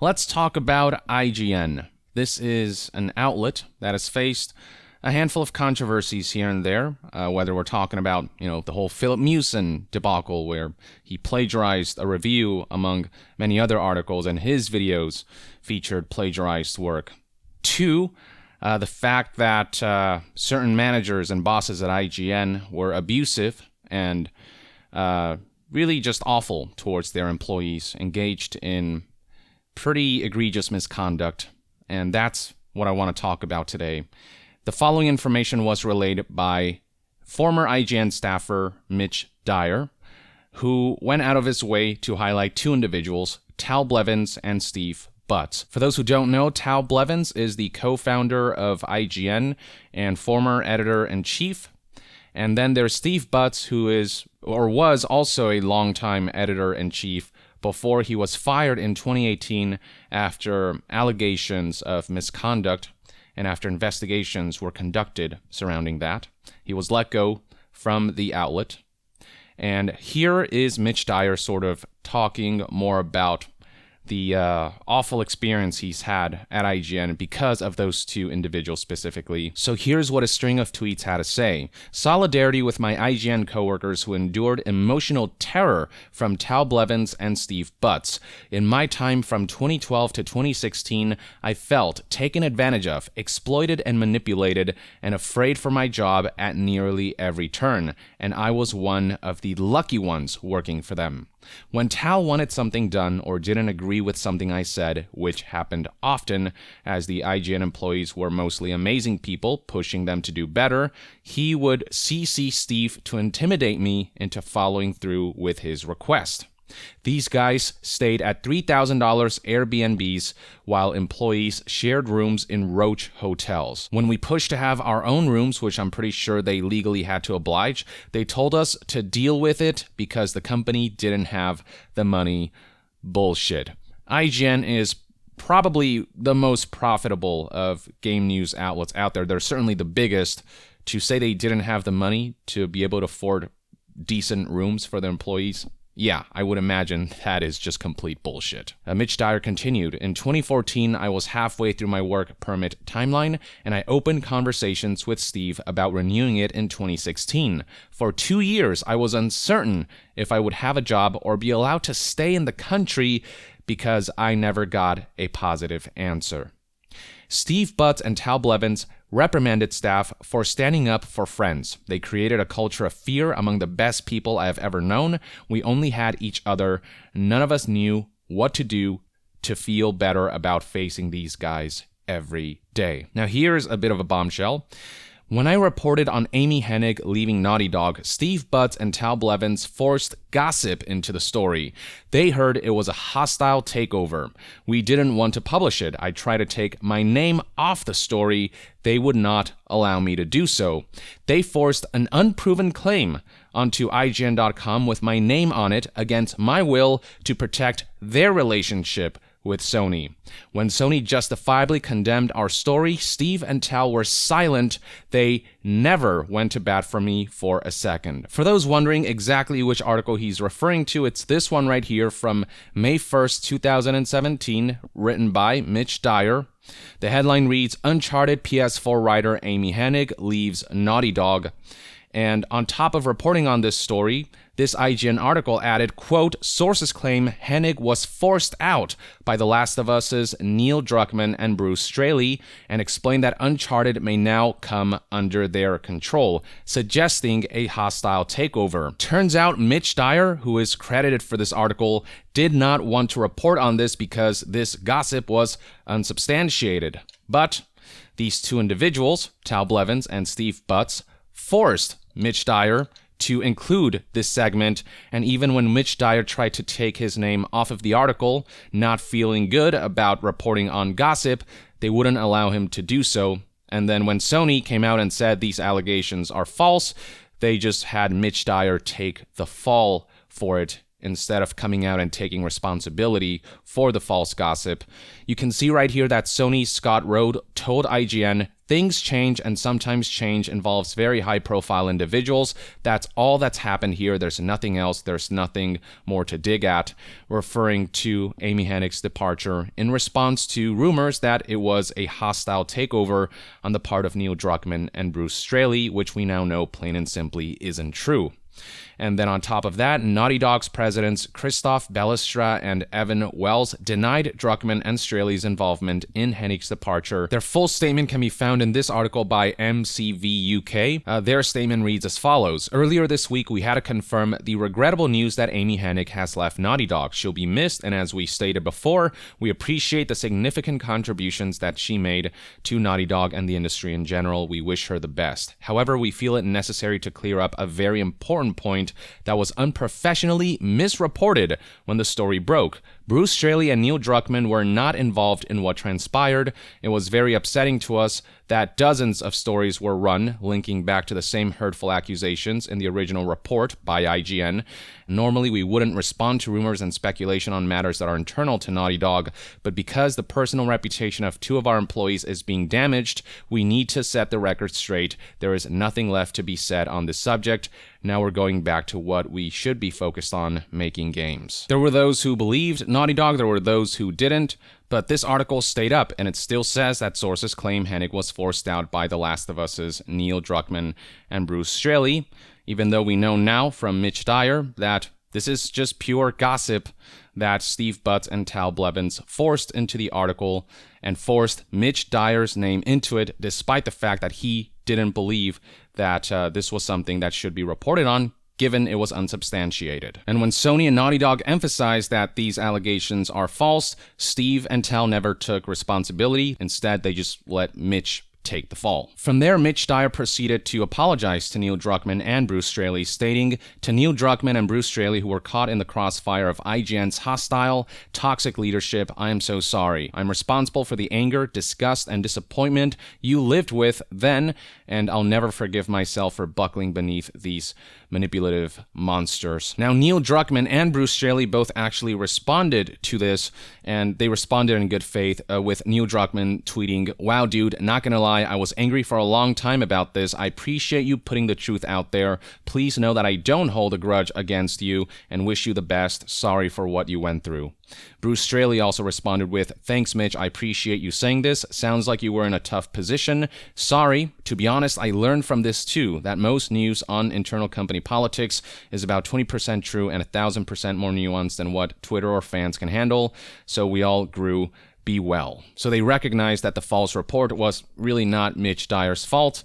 Let's talk about IGN. This is an outlet that has faced a handful of controversies here and there, whether we're talking about, the whole Philip Mewson debacle where he plagiarized a review among many other articles and his videos featured plagiarized work. Two, the fact that certain managers and bosses at IGN were abusive and really just awful towards their employees, engaged in pretty egregious misconduct, and that's what I want to talk about today. The following information was relayed by former IGN staffer Mitch Dyer, who went out of his way to highlight two individuals, Tal Blevins and Steve Butts. For those who don't know, Tal Blevins is the co-founder of IGN and former editor-in-chief. And then there's Steve Butts, who is, or was also a longtime editor-in-chief before he was fired in 2018 after allegations of misconduct and after investigations were conducted surrounding that. He was let go from the outlet. And here is Mitch Dyer sort of talking more about the awful experience he's had at IGN because of those two individuals specifically. So here's what a string of tweets had to say. Solidarity with my IGN coworkers who endured emotional terror from Tal Blevins and Steve Butts. In my time from 2012 to 2016, I felt taken advantage of, exploited and manipulated, and afraid for my job at nearly every turn, and I was one of the lucky ones working for them. When Tal wanted something done or didn't agree with something I said, which happened often, as the IGN employees were mostly amazing people pushing them to do better, he would CC Steve to intimidate me into following through with his request. These guys stayed at $3,000 Airbnbs while employees shared rooms in roach hotels. When we pushed to have our own rooms, which I'm pretty sure they legally had to oblige, they told us to deal with it because the company didn't have the money. Bullshit. IGN is probably the most profitable of game news outlets out there. They're certainly the biggest. To say they didn't have the money to be able to afford decent rooms for their employees, yeah, I would imagine that is just complete bullshit. Mitch Dyer continued, in 2014, I was halfway through my work permit timeline, and I opened conversations with Steve about renewing it in 2016. For 2 years, I was uncertain if I would have a job or be allowed to stay in the country because I never got a positive answer. Steve Butts and Tal Blevins reprimanded staff for standing up for friends. They created a culture of fear among the best people I have ever known. We only had each other. None of us knew what to do to feel better about facing these guys every day. Now here's a bit of a bombshell. When I reported on Amy Hennig leaving Naughty Dog, Steve Butts and Tal Blevins forced gossip into the story. They heard it was a hostile takeover. We didn't want to publish it. I tried to take my name off the story. They would not allow me to do so. They forced an unproven claim onto IGN.com with my name on it against my will to protect their relationship with Sony. When Sony justifiably condemned our story, Steve and Tal were silent. They never went to bat for me for a second. For those wondering exactly which article he's referring to, it's this one right here from May 1st, 2017, written by Mitch Dyer. The headline reads, Uncharted PS4 writer Amy Hennig leaves Naughty Dog. And on top of reporting on this story, this IGN article added, quote, sources claim Hennig was forced out by The Last of Us's Neil Druckmann and Bruce Straley and explained that Uncharted may now come under their control, suggesting a hostile takeover. Turns out Mitch Dyer, who is credited for this article, did not want to report on this because this gossip was unsubstantiated. But these two individuals, Tal Blevins and Steve Butts, forced Mitch Dyer to include this segment, and even when Mitch Dyer tried to take his name off of the article, not feeling good about reporting on gossip, they wouldn't allow him to do so. And then when Sony came out and said these allegations are false, they just had Mitch Dyer take the fall for it instead of coming out and taking responsibility for the false gossip. You can see right here that Sony's Scott Rode told IGN Things change, and sometimes change involves very high-profile individuals. That's all that's happened here. There's nothing else. There's nothing more to dig at, referring to Amy Hennig's departure in response to rumors that it was a hostile takeover on the part of Neil Druckmann and Bruce Straley, which we now know plain and simply isn't true. And then on top of that, Naughty Dog's presidents Christoph Balestra and Evan Wells denied Druckmann and Straley's involvement in Hennig's departure. Their full statement can be found in this article by MCV UK. Their statement reads as follows. Earlier this week, we had to confirm the regrettable news that Amy Hennig has left Naughty Dog. She'll be missed, and as we stated before, we appreciate the significant contributions that she made to Naughty Dog and the industry in general. We wish her the best. However, we feel it necessary to clear up a very important point that was unprofessionally misreported when the story broke. Bruce Straley and Neil Druckmann were not involved in what transpired. It was very upsetting to us that dozens of stories were run linking back to the same hurtful accusations in the original report by IGN. Normally, we wouldn't respond to rumors and speculation on matters that are internal to Naughty Dog, but because the personal reputation of two of our employees is being damaged, we need to set the record straight. There is nothing left to be said on this subject. Now we're going back to what we should be focused on, making games. There were those who believed Naughty Dog, there were those who didn't, but this article stayed up, and it still says that sources claim Hennig was forced out by The Last of Us's Neil Druckmann and Bruce Straley, even though we know now from Mitch Dyer that this is just pure gossip that Steve Butts and Tal Blevins forced into the article and forced Mitch Dyer's name into it, despite the fact that he didn't believe that this was something that should be reported on, given it was unsubstantiated. And when Sony and Naughty Dog emphasized that these allegations are false, Steve and Tal never took responsibility. Instead, they just let Mitch take the fall. From there, Mitch Dyer proceeded to apologize to Neil Druckmann and Bruce Straley, stating, "To Neil Druckmann and Bruce Straley, who were caught in the crossfire of IGN's hostile, toxic leadership, I am so sorry. I'm responsible for the anger, disgust, and disappointment you lived with then, and I'll never forgive myself for buckling beneath these manipulative monsters." Now, Neil Druckmann and Bruce Straley both actually responded to this, and they responded in good faith, with Neil Druckmann tweeting, "Wow, dude, not gonna lie, I was angry for a long time about this. I appreciate you putting the truth out there. Please know that I don't hold a grudge against you and wish you the best. Sorry for what you went through." Bruce Straley also responded with, "Thanks, Mitch, I appreciate you saying this. Sounds like you were in a tough position. Sorry. To be honest, I learned from this too, that most news on internal company politics is about 20% true and 1,000% more nuanced than what Twitter or fans can handle. So we all grew. Be well." So they recognized that the false report was really not Mitch Dyer's fault.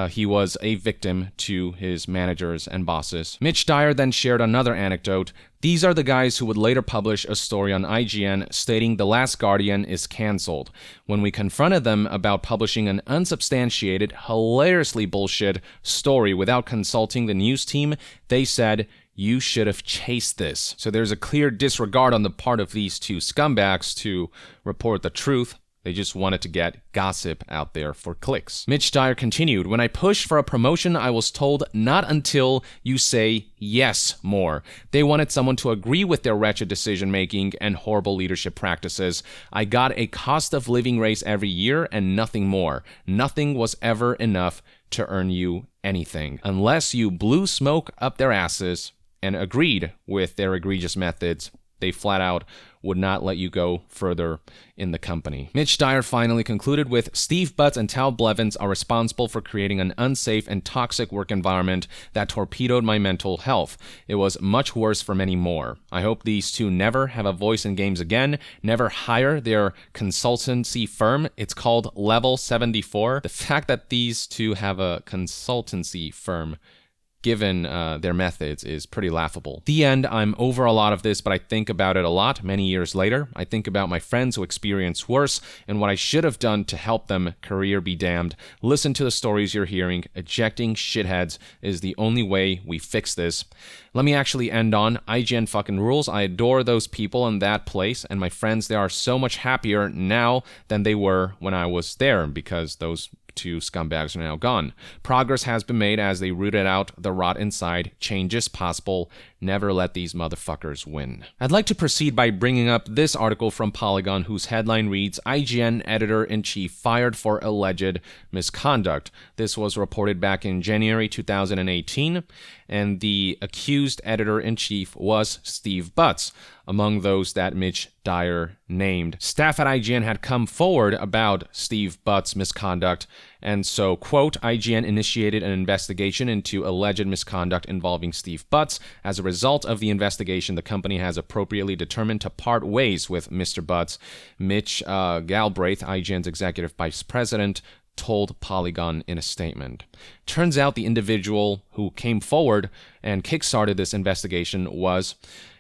He was a victim to his managers and bosses. Mitch Dyer then shared another anecdote. "These are the guys who would later publish a story on IGN stating The Last Guardian is canceled. When we confronted them about publishing an unsubstantiated, hilariously bullshit story without consulting the news team, they said, 'You should have chased this.'" So there's a clear disregard on the part of these two scumbags to report the truth. They just wanted to get gossip out there for clicks. Mitch Dyer continued, "When I pushed for a promotion, I was told not until you say yes more. They wanted someone to agree with their wretched decision-making and horrible leadership practices. I got a cost of living raise every year and nothing more. Nothing was ever enough to earn you anything. Unless you blew smoke up their asses and agreed with their egregious methods, they flat out would not let you go further in the company." Mitch Dyer finally concluded with, "Steve Butts and Tal Blevins are responsible for creating an unsafe and toxic work environment that torpedoed my mental health. It was much worse for many more. I hope these two never have a voice in games again, never hire their consultancy firm. It's called Level 74. The fact that these two have a consultancy firm, given their methods, is pretty laughable. The end. I'm over a lot of this, but I think about it a lot many years later. I think about my friends who experienced worse and what I should have done to help them. Career be damned. Listen to the stories you're hearing. Ejecting shitheads is the only way we fix this. Let me actually end on IGN fucking rules. I adore those people in that place, and my friends, they are so much happier now than they were when I was there, because those two scumbags are now gone. Progress has been made as they rooted out the rot inside. Change is possible. Never let these motherfuckers win. I'd like to proceed by bringing up this article from Polygon, whose headline reads, IGN editor-in-chief fired for alleged misconduct. This was reported back in January 2018, and the accused editor-in-chief was Steve Butts, among those that Mitch Dyer named. Staff at IGN had come forward about Steve Butts' misconduct, and so, quote, IGN initiated an investigation into alleged misconduct involving Steve Butts. As a result of the investigation, the company has appropriately determined to part ways with Mr. Butts. Mitch Galbraith, IGN's executive vice president, told Polygon in a statement. Turns out the individual who came forward and kickstarted this investigation was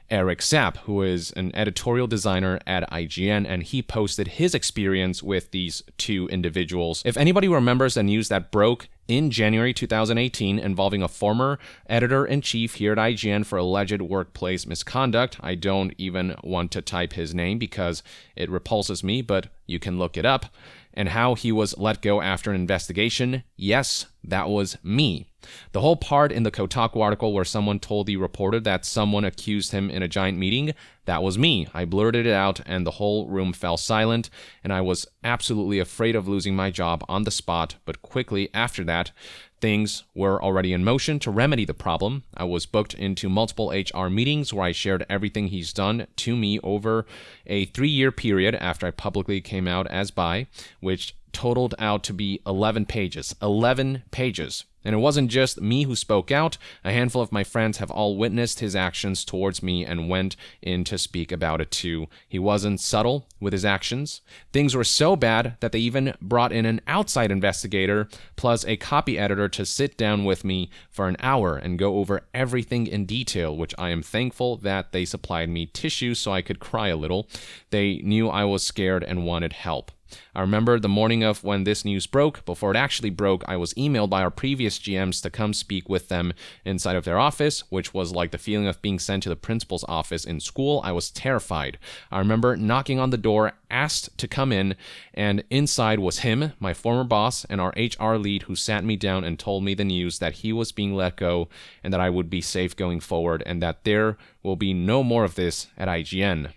Eric Zapp, who is an editorial designer at IGN, and he posted his experience with these two individuals. If anybody remembers the news that broke in January 2018 involving a former editor-in-chief here at IGN for alleged workplace misconduct, I don't even want to type his name because it repulses me, but you can look it up, and how he was let go after an investigation, yes, that was me. The whole part in the Kotaku article where someone told the reporter that someone accused him in a giant meeting, that was me. I blurted it out and the whole room fell silent, and I was absolutely afraid of losing my job on the spot, but quickly after that, things were already in motion to remedy the problem. I was booked into multiple HR meetings where I shared everything he's done to me over a 3-year period after I publicly came out as bi, which totaled out to be 11 pages. 11 pages. And it wasn't just me who spoke out. A handful of my friends have all witnessed his actions towards me and went in to speak about it too. He wasn't subtle with his actions. Things were so bad that they even brought in an outside investigator plus a copy editor to sit down with me for an hour and go over everything in detail, which I am thankful that they supplied me tissue so I could cry a little. They knew I was scared and wanted help. I remember the morning of when this news broke. Before it actually broke, I was emailed by our previous GMs to come speak with them inside of their office, which was like the feeling of being sent to the principal's office in school. I was terrified. I remember knocking on the door, asked to come in, and inside was him, my former boss, and our HR lead, who sat me down and told me the news that he was being let go and that I would be safe going forward and that there will be no more of this at IGN.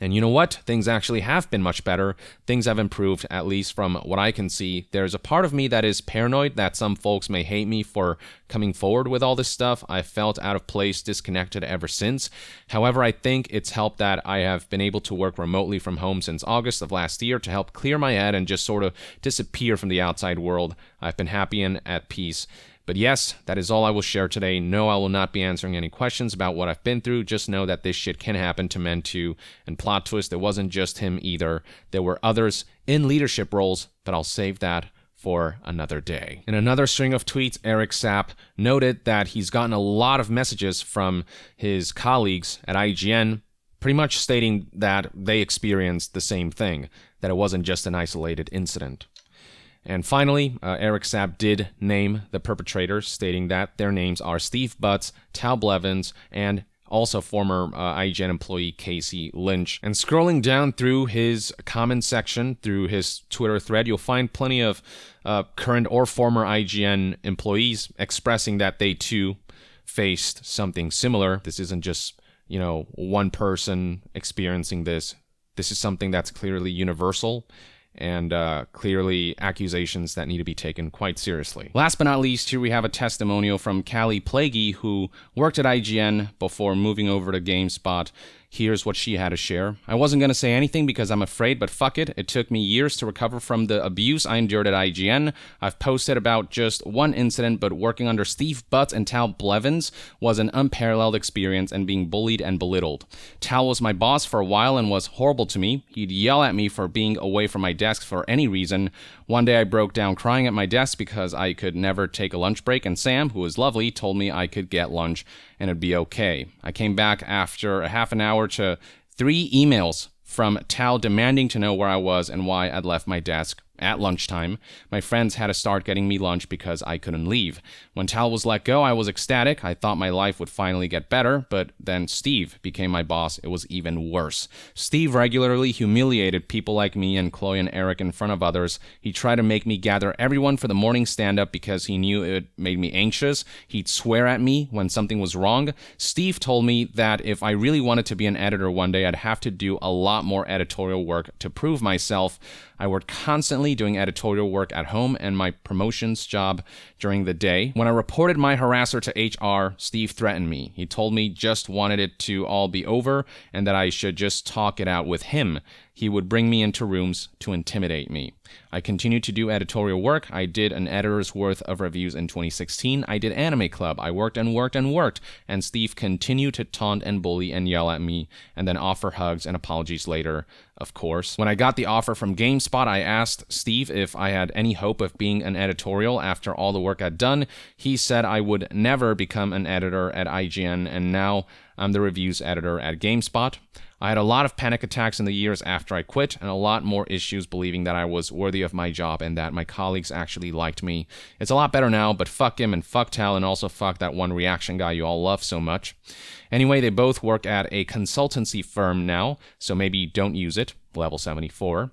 And you know what? Things actually have been much better. Things have improved, at least from what I can see. There's a part of me that is paranoid that some folks may hate me for coming forward with all this stuff. I felt out of place, disconnected ever since. However, I think it's helped that I have been able to work remotely from home since August of last year to help clear my head and just sort of disappear from the outside world. I've been happy and at peace. But yes, that is all I will share today. No, I will not be answering any questions about what I've been through. Just know that this shit can happen to men too. And plot twist, it wasn't just him either. There were others in leadership roles, but I'll save that for another day. In another string of tweets, Eric Zapp noted that he's gotten a lot of messages from his colleagues at IGN, pretty much stating that they experienced the same thing, that it wasn't just an isolated incident. And finally, Eric Zapp did name the perpetrators, stating that their names are Steve Butts, Tal Blevins, and also former IGN employee Casey Lynch. And scrolling down through his comment section, through his Twitter thread, you'll find plenty of current or former IGN employees expressing that they too faced something similar. This isn't just, one person experiencing this. This is something that's clearly universal, and clearly accusations that need to be taken quite seriously. Last but not least, here we have a testimonial from Cali Plaguey, who worked at IGN before moving over to GameSpot. Here's what she had to share. I wasn't going to say anything because I'm afraid, but fuck it. It took me years to recover from the abuse I endured at IGN. I've posted about just one incident, but working under Steve Butts and Tal Blevins was an unparalleled experience and being bullied and belittled. Tal was my boss for a while and was horrible to me. He'd yell at me for being away from my desk for any reason. One day I broke down crying at my desk because I could never take a lunch break, and Sam, who was lovely, told me I could get lunch and it'd be okay. I came back after a half an hour to 3 emails from Tal demanding to know where I was and why I'd left my desk at lunchtime. My friends had to start getting me lunch because I couldn't leave. When Tal was let go, I was ecstatic. I thought my life would finally get better, but then Steve became my boss. It was even worse. Steve regularly humiliated people like me and Chloe and Eric in front of others. He tried to make me gather everyone for the morning stand-up because he knew it made me anxious. He'd swear at me when something was wrong. Steve told me that if I really wanted to be an editor one day, I'd have to do a lot more editorial work to prove myself. I worked constantly doing editorial work at home and my promotions job during the day. When I reported my harasser to HR, Steve threatened me. He told me just wanted it to all be over and that I should just talk it out with him. He would bring me into rooms to intimidate me. I continued to do editorial work. I did an editor's worth of reviews in 2016. I did Anime Club. I worked and worked and worked, and Steve continued to taunt and bully and yell at me, and then offer hugs and apologies later, of course. When I got the offer from GameSpot, I asked Steve if I had any hope of being an editorial after all the work I'd done. He said I would never become an editor at IGN, and now I'm the reviews editor at GameSpot. I had a lot of panic attacks in the years after I quit, and a lot more issues believing that I was worthy of my job and that my colleagues actually liked me. It's a lot better now, but fuck him and fuck Tal and also fuck that one reaction guy you all love so much. Anyway, they both work at a consultancy firm now, so maybe don't use it. Level 74.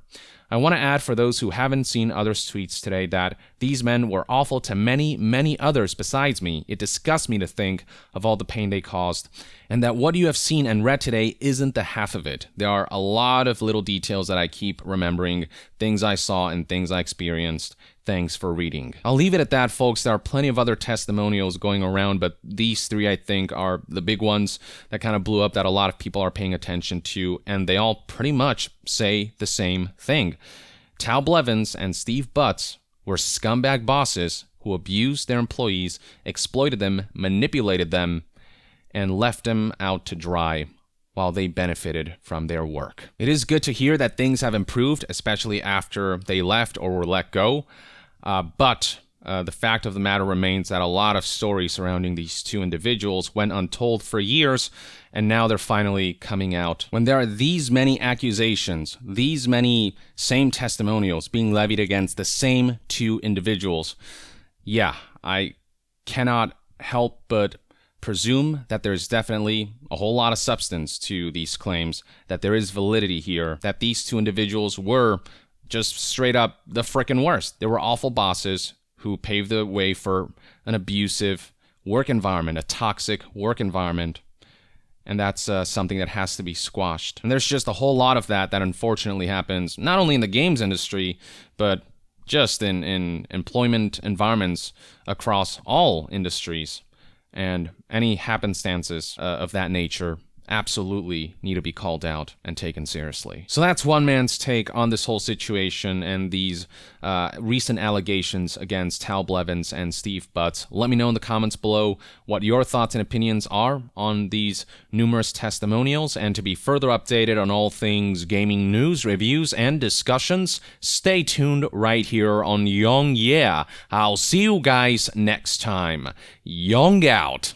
I want to add for those who haven't seen others' tweets today that these men were awful to many, many others besides me. It disgusts me to think of all the pain they caused, and that what you have seen and read today isn't the half of it. There are a lot of little details that I keep remembering, things I saw and things I experienced. Thanks for reading. I'll leave it at that, folks. There are plenty of other testimonials going around, but these three, I think, are the big ones that kind of blew up that a lot of people are paying attention to, and they all pretty much say the same thing. Tal Blevins and Steve Butts were scumbag bosses who abused their employees, exploited them, manipulated them, and left them out to dry while they benefited from their work. It is good to hear that things have improved, especially after they left or were let go. But the fact of the matter remains that a lot of stories surrounding these two individuals went untold for years, and now they're finally coming out. When there are these many accusations, these many same testimonials being levied against the same two individuals, yeah, I cannot help but presume that there's definitely a whole lot of substance to these claims, that there is validity here, that these two individuals were just straight up the frickin' worst. They were awful bosses who paved the way for an abusive work environment, a toxic work environment, and that's something that has to be squashed. And there's just a whole lot of that unfortunately happens, not only in the games industry, but just in employment environments across all industries. And any happenstances of that nature absolutely need to be called out and taken seriously. So that's one man's take on this whole situation and these recent allegations against Tal Blevins and Steve Butts. Let me know in the comments below what your thoughts and opinions are on these numerous testimonials, and to be further updated on all things gaming news, reviews, and discussions, stay tuned right here on Young Yeah. I'll see you guys next time. Young out.